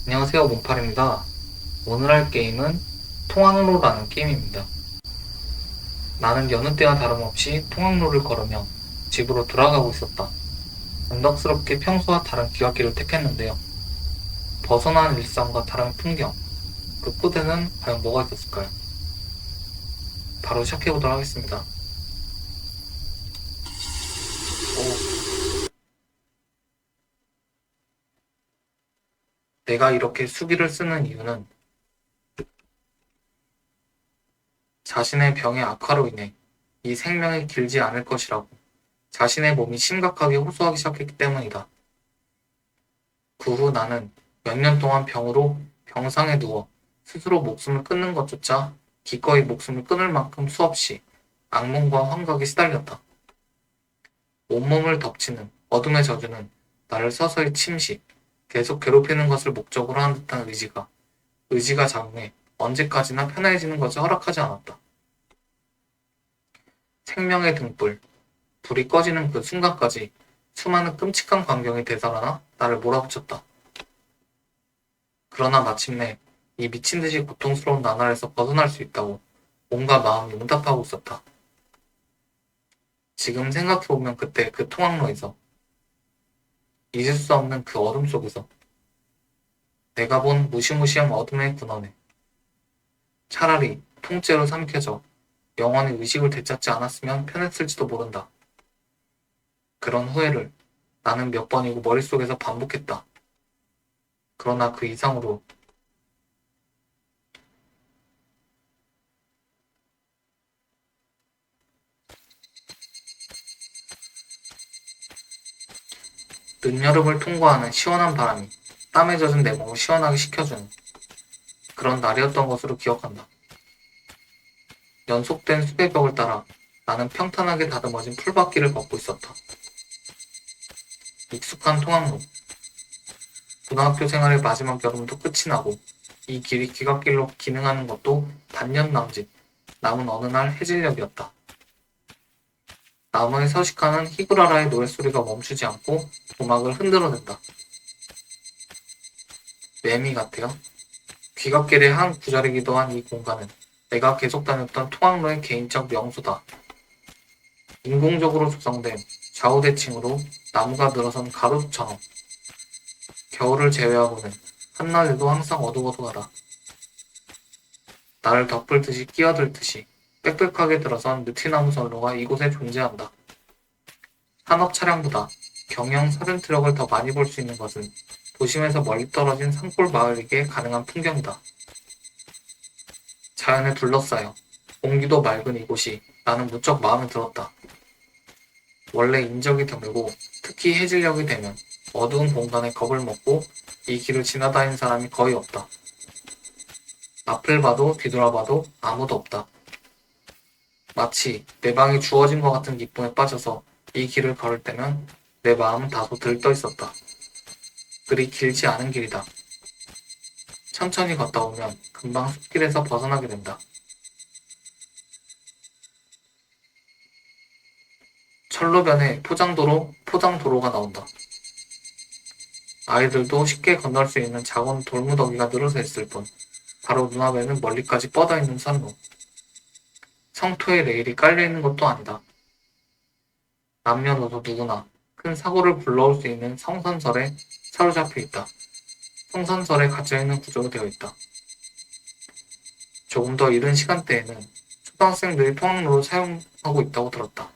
안녕하세요, 몽팔입니다. 오늘 할 게임은 통학로라는 게임입니다. 나는 여느 때와 다름없이 통학로를 걸으며 집으로 돌아가고 있었다. 변덕스럽게 평소와 다른 귀갓길을 택했는데요. 벗어난 일상과 다른 풍경, 그 끝에는 과연 뭐가 있었을까요? 바로 시작해보도록 하겠습니다. 내가 이렇게 수기를 쓰는 이유는 자신의 병의 악화로 인해 이 생명이 길지 않을 것이라고 자신의 몸이 심각하게 호소하기 시작했기 때문이다. 그 후 나는 몇 년 동안 병으로 병상에 누워 스스로 목숨을 끊는 것조차 기꺼이 목숨을 끊을 만큼 수없이 악몽과 환각에 시달렸다. 온몸을 덮치는 어둠의 저주는 나를 서서히 침식, 계속 괴롭히는 것을 목적으로 하는 듯한 의지가 작용해 언제까지나 편해지는 것을 허락하지 않았다. 생명의 등불, 불이 꺼지는 그 순간까지 수많은 끔찍한 광경이 되살아나 나를 몰아붙였다. 그러나 마침내 이 미친듯이 고통스러운 나날에서 벗어날 수 있다고 몸과 마음이 응답하고 있었다. 지금 생각해보면 그때 그 통학로에서, 잊을 수 없는 그 어둠 속에서, 내가 본 무시무시한 어둠의 근원에 차라리 통째로 삼켜져 영원히 의식을 되찾지 않았으면 편했을지도 모른다. 그런 후회를 나는 몇 번이고 머릿속에서 반복했다. 그러나 그 이상으로 늦여름을 통과하는 시원한 바람이 땀에 젖은 내 몸을 시원하게 식혀주는 그런 날이었던 것으로 기억한다. 연속된 숲의 벽을 따라 나는 평탄하게 다듬어진 풀밭길을 걷고 있었다. 익숙한 통학로. 고등학교 생활의 마지막 여름도 끝이 나고 이 길이 귀갓길로 기능하는 것도 반년 남짓 남은 어느 날 해질녘이었다. 나무에 서식하는 히브라라의 노랫소리가 멈추지 않고 도막을 흔들어댄다. 매미 같아요. 귀갓길의 한 구절이기도 한 이 공간은 내가 계속 다녔던 통학로의 개인적 명소다. 인공적으로 조성된 좌우대칭으로 나무가 늘어선 가로수처럼 겨울을 제외하고는 한낮에도 항상 어둑어둑하다. 나를 덮을 듯이 끼어들 듯이 빽빽하게 들어선 느티나무 선로가 이곳에 존재한다. 산업 차량보다 경영 서른 트럭을 더 많이 볼 수 있는 것은 도심에서 멀리 떨어진 산골 마을이기에 가능한 풍경이다. 자연에 둘러싸여 공기도 맑은 이곳이 나는 무척 마음에 들었다. 원래 인적이 드물고 특히 해질녘이 되면 어두운 공간에 겁을 먹고 이 길을 지나다니는 사람이 거의 없다. 앞을 봐도 뒤돌아봐도 아무도 없다. 마치 내 방이 주어진 것 같은 기쁨에 빠져서 이 길을 걸을 때면 내 마음은 다소 들떠 있었다. 그리 길지 않은 길이다. 천천히 걷다 보면 금방 숲길에서 벗어나게 된다. 철로변에 포장도로가 나온다. 아이들도 쉽게 건널 수 있는 작은 돌무더기가 늘어서 있을 뿐 바로 눈앞에는 멀리까지 뻗어있는 산로. 성토에 레일이 깔려있는 것도 아니다. 남녀노소 누구나 큰 사고를 불러올 수 있는 성선설에 사로잡혀 있다. 성선설에 갇혀있는 구조로 되어 있다. 조금 더 이른 시간대에는 초등학생들이 통학로를 사용하고 있다고 들었다.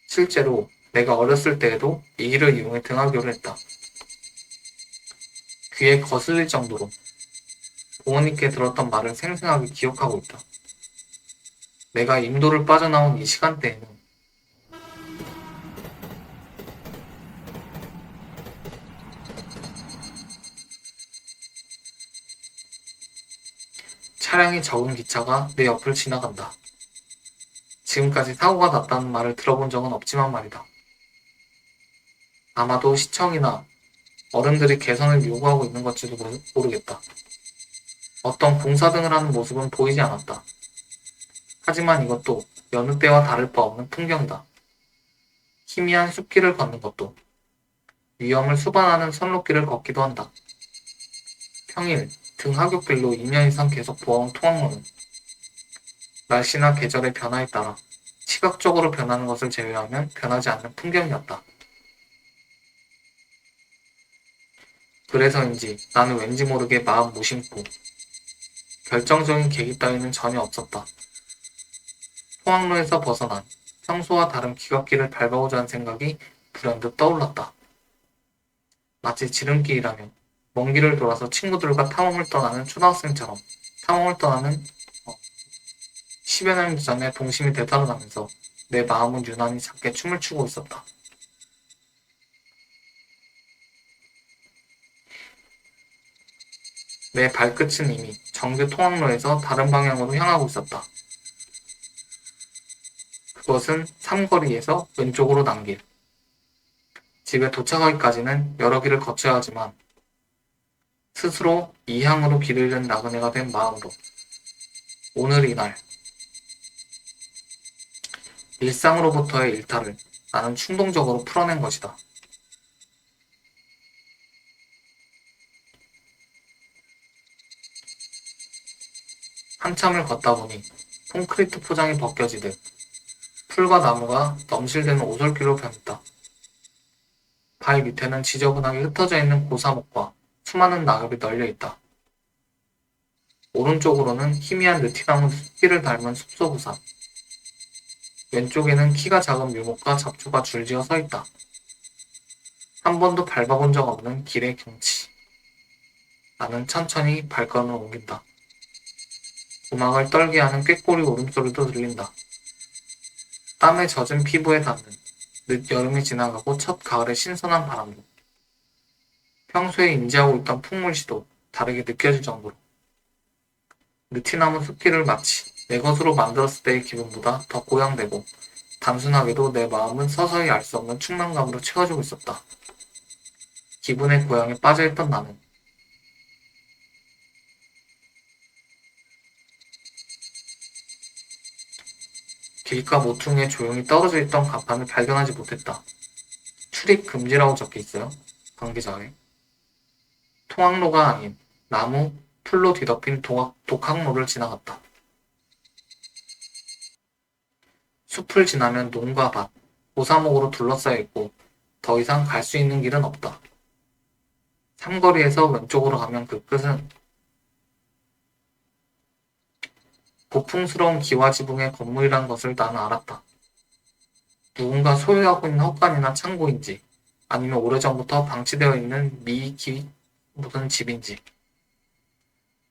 실제로 내가 어렸을 때에도 이 길을 이용해 등하교를 했다. 귀에 거슬릴 정도로 부모님께 들었던 말을 생생하게 기억하고 있다. 내가 인도를 빠져나온 이 시간대에는 차량이 적은 기차가 내 옆을 지나간다. 지금까지 사고가 났다는 말을 들어본 적은 없지만 말이다. 아마도 시청이나 어른들이 개선을 요구하고 있는 것지도 모르겠다. 어떤 공사 등을 하는 모습은 보이지 않았다. 하지만 이것도 여느 때와 다를 바 없는 풍경이다. 희미한 숲길을 걷는 것도, 위험을 수반하는 선로길을 걷기도 한다. 평일 등 하굣길로 2년 이상 계속 보아온 통학로는 날씨나 계절의 변화에 따라 시각적으로 변하는 것을 제외하면 변하지 않는 풍경이었다. 그래서인지 나는 왠지 모르게 마음 무심코 결정적인 계기 따위는 전혀 없었다. 통학로에서 벗어난 평소와 다른 귀갓길을 밟아오자는 생각이 불현듯 떠올랐다. 마치 지름길이라면 먼 길을 돌아서 친구들과 탐험을 떠나는 초등학생처럼 탐험을 떠나는 10여 년 전의 동심이 되살아나면서 내 마음은 유난히 작게 춤을 추고 있었다. 내 발끝은 이미 정규 통학로에서 다른 방향으로 향하고 있었다. 그것은 삼거리에서 왼쪽으로 난 길. 집에 도착하기까지는 여러 길을 거쳐야 하지만 스스로 이 향으로 길을 잃은 나그네가 된 마음으로 오늘 이날 일상으로부터의 일탈을 나는 충동적으로 풀어낸 것이다. 한참을 걷다 보니 콘크리트 포장이 벗겨지듯 풀과 나무가 넘실대는 오솔길로 변했다. 발 밑에는 지저분하게 흩어져 있는 고사목과 수많은 낙엽이 널려 있다. 오른쪽으로는 희미한 느티나무 숲길을 닮은 숲속우산, 왼쪽에는 키가 작은 묘목과 잡초가 줄지어 서 있다. 한 번도 밟아본 적 없는 길의 경치. 나는 천천히 발걸음을 옮긴다. 고막을 떨게 하는 꾀꼬리 울음소리도 들린다. 땀에 젖은 피부에 닿는 늦여름이 지나가고 첫 가을의 신선한 바람도 평소에 인지하고 있던 풍물씨도 다르게 느껴질 정도로 느티나무 숲길을 마치 내 것으로 만들었을 때의 기분보다 더 고양되고 단순하게도 내 마음은 서서히 알 수 없는 충만감으로 채워지고 있었다. 기분의 고향에 빠져있던 나는 길가 모퉁이에 조용히 떨어져 있던 간판을 발견하지 못했다. 출입 금지라고 적혀 있어요. 관계자에. 통학로가 아닌 나무, 풀로 뒤덮인 독학로를 지나갔다. 숲을 지나면 논과 밭, 고사목으로 둘러싸여 있고 더 이상 갈 수 있는 길은 없다. 삼거리에서 왼쪽으로 가면 그 끝은 고풍스러운 기와지붕의 건물이라는 것을 나는 알았다. 누군가 소유하고 있는 헛간이나 창고인지 아니면 오래전부터 방치되어 있는 미익이 묻은 집인지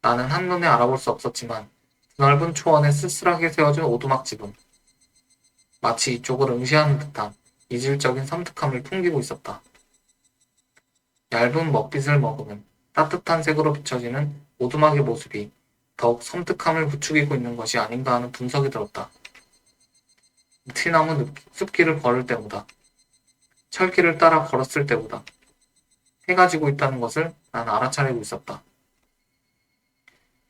나는 한눈에 알아볼 수 없었지만 드넓은 초원에 쓸쓸하게 세워진 오두막집은 마치 이쪽을 응시하는 듯한 이질적인 섬뜩함을 풍기고 있었다. 얇은 먹빗을 먹으면 따뜻한 색으로 비춰지는 오두막의 모습이 더욱 섬뜩함을 부추기고 있는 것이 아닌가 하는 분석이 들었다. 티나무 숲길을 걸을 때보다 철길을 따라 걸었을 때보다 해가 지고 있다는 것을 난 알아차리고 있었다.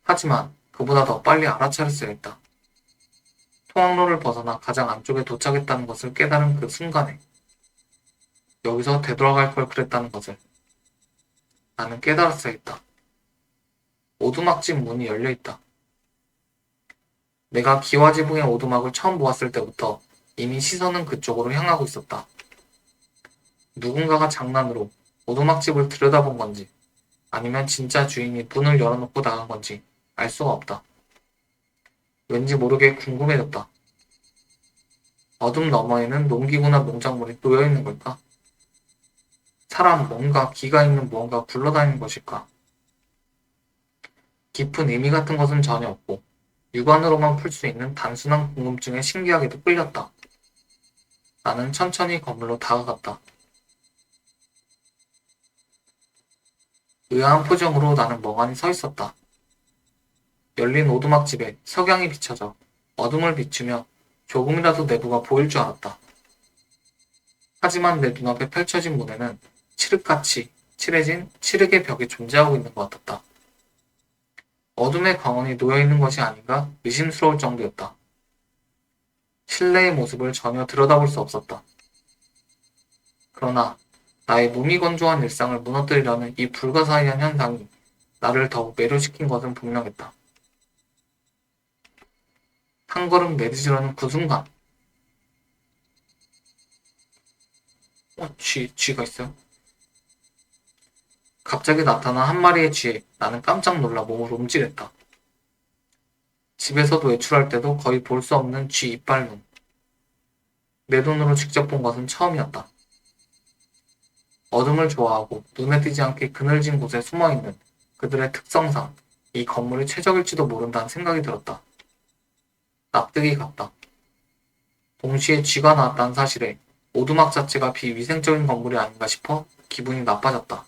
하지만 그보다 더 빨리 알아차렸어야 했다. 통학로를 벗어나 가장 안쪽에 도착했다는 것을 깨달은 그 순간에 여기서 되돌아갈 걸 그랬다는 것을 나는 깨달았어야 했다. 오두막집 문이 열려 있다. 내가 기와지붕의 오두막을 처음 보았을 때부터 이미 시선은 그쪽으로 향하고 있었다. 누군가가 장난으로 오두막집을 들여다본 건지 아니면 진짜 주인이 문을 열어놓고 나간 건지 알 수가 없다. 왠지 모르게 궁금해졌다. 어둠 너머에는 농기구나 농작물이 놓여있는 걸까? 사람 뭔가 기가 있는 무언가 굴러다니는 것일까? 깊은 의미 같은 것은 전혀 없고 육안으로만 풀 수 있는 단순한 궁금증에 신기하게도 끌렸다. 나는 천천히 건물로 다가갔다. 의아한 표정으로 나는 멍하니 서 있었다. 열린 오두막집에 석양이 비춰져 어둠을 비추며 조금이라도 내부가 보일 줄 알았다. 하지만 내 눈앞에 펼쳐진 문에는 칠흑같이 칠해진 칠흑의 벽이 존재하고 있는 것 같았다. 어둠의 광원이 놓여있는 것이 아닌가 의심스러울 정도였다. 실내의 모습을 전혀 들여다볼 수 없었다. 그러나 나의 무미건조한 일상을 무너뜨리려는 이 불가사의한 현상이 나를 더욱 매료시킨 것은 분명했다. 한 걸음 내딛으려는 그 순간, 쥐가 있어요? 갑자기 나타난 한 마리의 쥐에 나는 깜짝 놀라 몸을 움찔했다. 집에서도 외출할 때도 거의 볼 수 없는 쥐 이빨눈. 내 눈으로 직접 본 것은 처음이었다. 어둠을 좋아하고 눈에 띄지 않게 그늘진 곳에 숨어있는 그들의 특성상 이 건물이 최적일지도 모른다는 생각이 들었다. 납득이 갔다. 동시에 쥐가 나왔다는 사실에 오두막 자체가 비위생적인 건물이 아닌가 싶어 기분이 나빠졌다.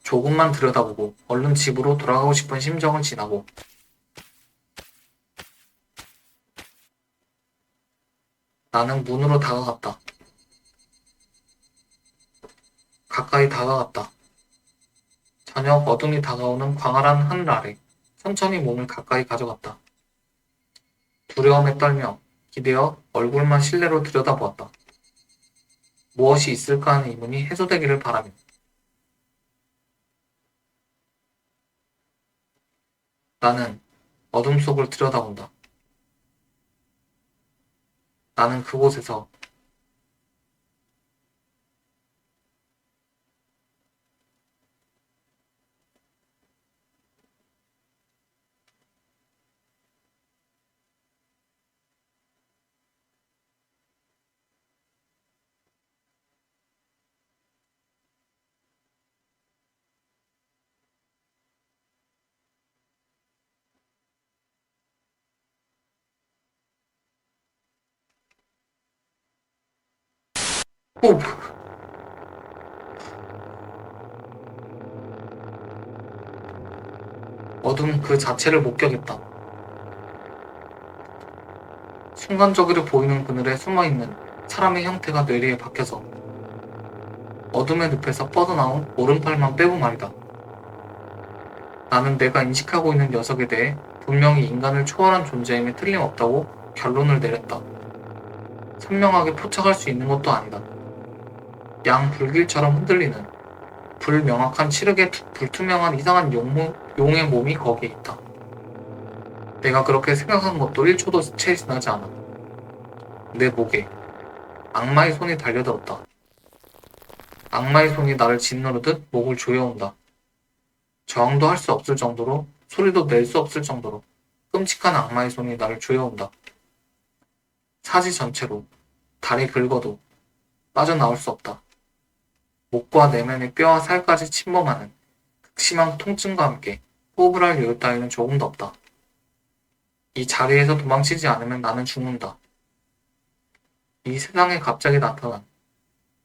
조금만 들여다보고 얼른 집으로 돌아가고 싶은 심정을 지나고 나는 문으로 다가갔다. 가까이 다가갔다. 저녁 어둠이 다가오는 광활한 하늘 아래 천천히 몸을 가까이 가져갔다. 두려움에 떨며 기대어 얼굴만 실내로 들여다보았다. 무엇이 있을까 하는 의문이 해소되기를 바라며 나는 어둠 속을 들여다본다. 나는 그곳에서 호! 어둠 그 자체를 목격했다. 순간적으로 보이는 그늘에 숨어있는 사람의 형태가 뇌리에 박혀서 어둠의 늪에서 뻗어나온 오른팔만 빼고 말이다. 나는 내가 인식하고 있는 녀석에 대해 분명히 인간을 초월한 존재임에 틀림없다고 결론을 내렸다. 선명하게 포착할 수 있는 것도 아니다. 양불길처럼 흔들리는 불명확한 칠흑의 불투명한 이상한 용의 몸이 거기에 있다. 내가 그렇게 생각한 것도 1초도 채 지나지 않아. 내 목에 악마의 손이 달려들었다. 악마의 손이 나를 짓누르듯 목을 조여온다. 저항도 할 수 없을 정도로 소리도 낼 수 없을 정도로 끔찍한 악마의 손이 나를 조여온다. 사지 전체로 다리 긁어도 빠져나올 수 없다. 목과 내면의 뼈와 살까지 침범하는 극심한 통증과 함께 호흡을 할 여유 따위는 조금도 없다. 이 자리에서 도망치지 않으면 나는 죽는다. 이 세상에 갑자기 나타난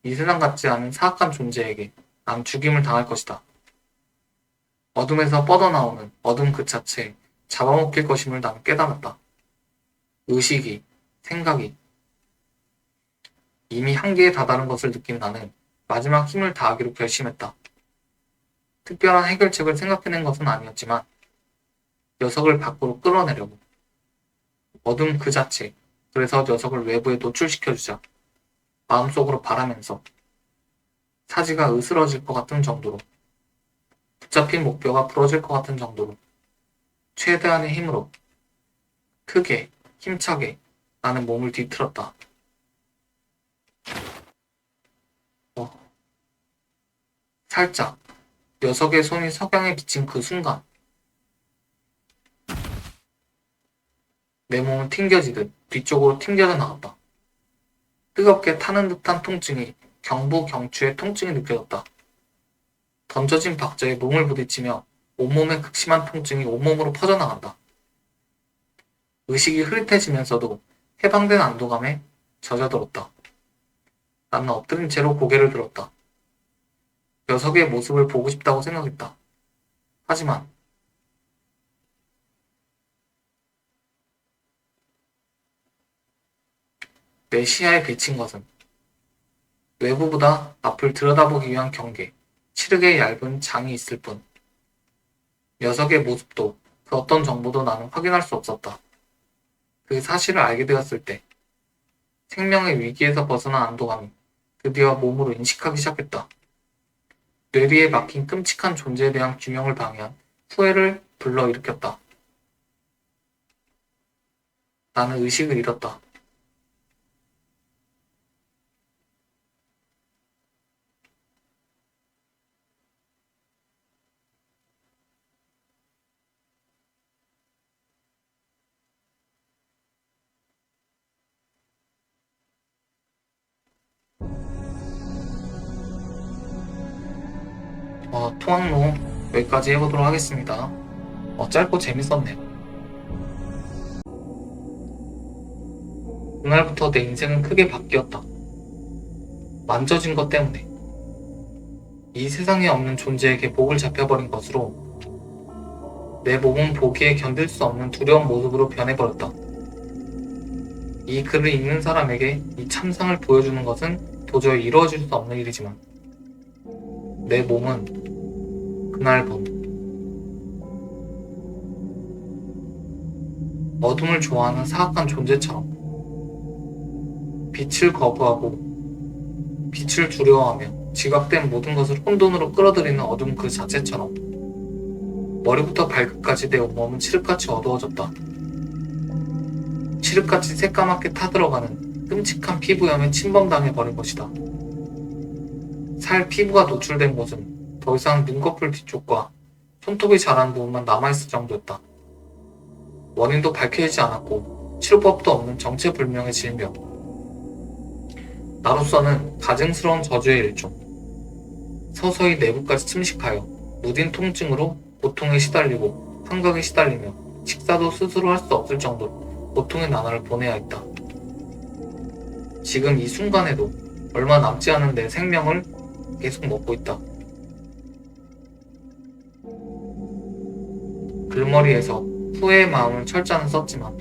이 세상 같지 않은 사악한 존재에게 난 죽임을 당할 것이다. 어둠에서 뻗어나오는 어둠 그 자체에 잡아먹힐 것임을 나는 깨달았다. 의식이, 생각이 이미 한계에 다다른 것을 느낀 나는 마지막 힘을 다하기로 결심했다. 특별한 해결책을 생각해낸 것은 아니었지만 녀석을 밖으로 끌어내려고 어둠 그 자체, 그래서 녀석을 외부에 노출시켜주자 마음속으로 바라면서 사지가 으스러질 것 같은 정도로 붙잡힌 목표가 부러질 것 같은 정도로 최대한의 힘으로 크게 힘차게 나는 몸을 뒤틀었다. 살짝 녀석의 손이 석양에 비친 그 순간 내 몸은 튕겨지듯 뒤쪽으로 튕겨져 나갔다. 뜨겁게 타는 듯한 통증이 경부 경추의 통증이 느껴졌다. 던져진 박자에 몸을 부딪히며 온몸의 극심한 통증이 온몸으로 퍼져나간다. 의식이 흐릿해지면서도 해방된 안도감에 젖어들었다. 나는 엎드린 채로 고개를 들었다. 녀석의 모습을 보고 싶다고 생각했다. 하지만 내 시야에 비친 것은 외부보다 앞을 들여다보기 위한 경계, 칠흑의 얇은 장이 있을 뿐. 녀석의 모습도 그 어떤 정보도 나는 확인할 수 없었다. 그 사실을 알게 되었을 때 생명의 위기에서 벗어난 안도감이 드디어 몸으로 인식하기 시작했다. 뇌리에 막힌 끔찍한 존재에 대한 규명을 방해한 후회를 불러일으켰다. 나는 의식을 잃었다. 통학로 여기까지 해보도록 하겠습니다. 짧고 재밌었네요. 그날부터 내 인생은 크게 바뀌었다. 만져진 것 때문에. 이 세상에 없는 존재에게 목을 잡혀버린 것으로 내 몸은 보기에 견딜 수 없는 두려운 모습으로 변해버렸다. 이 글을 읽는 사람에게 이 참상을 보여주는 것은 도저히 이루어질 수 없는 일이지만 내 몸은 그날 본 어둠을 좋아하는 사악한 존재처럼 빛을 거부하고 빛을 두려워하며 지각된 모든 것을 혼돈으로 끌어들이는 어둠 그 자체처럼 머리부터 발끝까지 내 온몸은 칠흑같이 어두워졌다. 칠흑같이 새까맣게 타들어가는 끔찍한 피부염에 침범당해버린 것이다. 살 피부가 노출된 곳은 더 이상 눈꺼풀 뒤쪽과 손톱이 자란 부분만 남아있을 정도였다. 원인도 밝혀지지 않았고 치료법도 없는 정체불명의 질병. 나로서는 가증스러운 저주의 일종. 서서히 내부까지 침식하여 무딘 통증으로 고통에 시달리고 환각에 시달리며 식사도 스스로 할 수 없을 정도로 고통의 나날을 보내야 했다. 지금 이 순간에도 얼마 남지 않은 내 생명을 계속 먹고 있다. 글머리에서 후회의 마음을 철자는 썼지만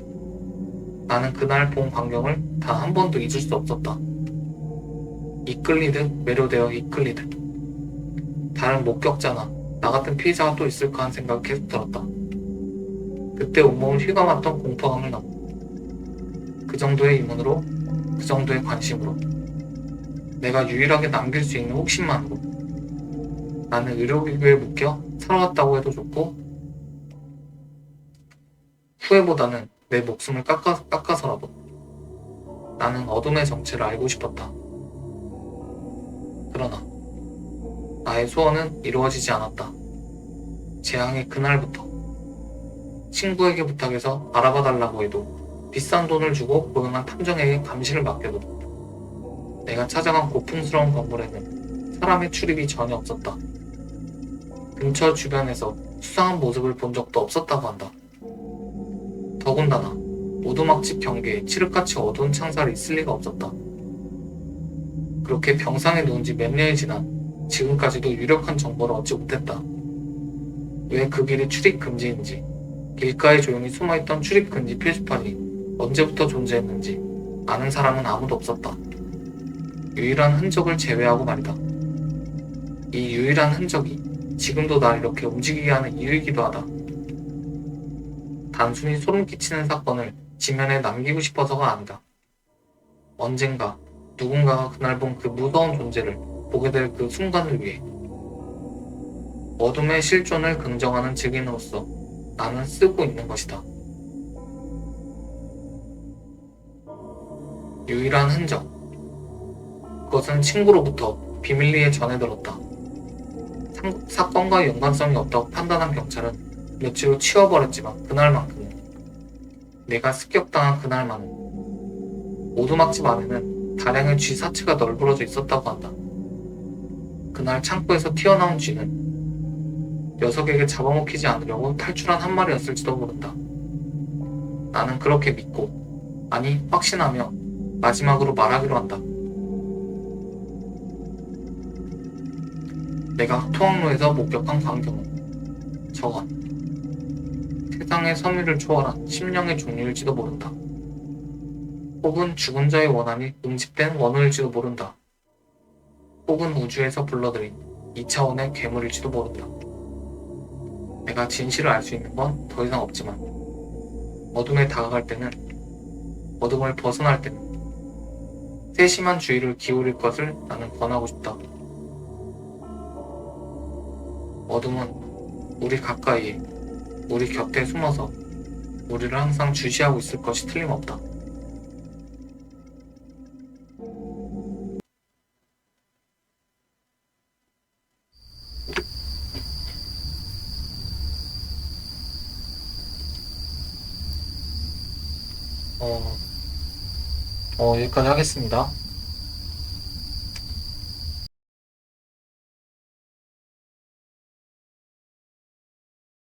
나는 그날 본 광경을 단 한 번도 잊을 수 없었다. 이끌리듯 매료되어 이끌리듯 다른 목격자나 나 같은 피해자가 또 있을까 하는 생각이 계속 들었다. 그때 온몸을 휘감았던 공포감을 넘어 그 정도의 의문으로 그 정도의 관심으로 내가 유일하게 남길 수 있는 호기심만으로 나는 의료기구에 묶여 살아왔다고 해도 좋고 후회보다는 내 목숨을 깎아서라도 나는 어둠의 정체를 알고 싶었다. 그러나 나의 소원은 이루어지지 않았다. 재앙의 그날부터 친구에게 부탁해서 알아봐달라고 해도 비싼 돈을 주고 고용한 탐정에게 감시를 맡겨도 내가 찾아간 고풍스러운 건물에는 사람의 출입이 전혀 없었다. 근처 주변에서 수상한 모습을 본 적도 없었다고 한다. 더군다나 오두막집 경계에 칠흑같이 어두운 창살이 있을 리가 없었다. 그렇게 병상에 누운 지 몇 년이 지난 지금까지도 유력한 정보를 얻지 못했다. 왜 그 길이 출입 금지인지, 길가에 조용히 숨어있던 출입 금지 표지판이 언제부터 존재했는지 아는 사람은 아무도 없었다. 유일한 흔적을 제외하고 말이다. 이 유일한 흔적이 지금도 날 이렇게 움직이게 하는 이유이기도 하다. 단순히 소름 끼치는 사건을 지면에 남기고 싶어서가 아니다. 언젠가 누군가가 그날 본 그 무서운 존재를 보게 될 그 순간을 위해 어둠의 실존을 긍정하는 증인으로서 나는 쓰고 있는 것이다. 유일한 흔적. 그것은 친구로부터 비밀리에 전해들었다. 사건과 연관성이 없다고 판단한 경찰은 며칠 후 치워버렸지만 그날만큼은 내가 습격당한 그날만은 오두막집 안에는 다량의 쥐 사체가 널브러져 있었다고 한다. 그날 창고에서 튀어나온 쥐는 녀석에게 잡아먹히지 않으려고 탈출한 한 마리였을지도 모른다. 나는 그렇게 믿고, 아니 확신하며 마지막으로 말하기로 한다. 내가 통학로에서 목격한 광경은 저건 세상의 섬유를 초월한 심령의 종류일지도 모른다. 혹은 죽은 자의 원한이 응집된 원호일지도 모른다. 혹은 우주에서 불러들인 2차원의 괴물일지도 모른다. 내가 진실을 알 수 있는 건 더 이상 없지만 어둠에 다가갈 때는, 어둠을 벗어날 때는 세심한 주의를 기울일 것을 나는 권하고 싶다. 어둠은 우리 가까이에, 우리 곁에 숨어서 우리를 항상 주시하고 있을 것이 틀림없다. 어, 여기까지 하겠습니다.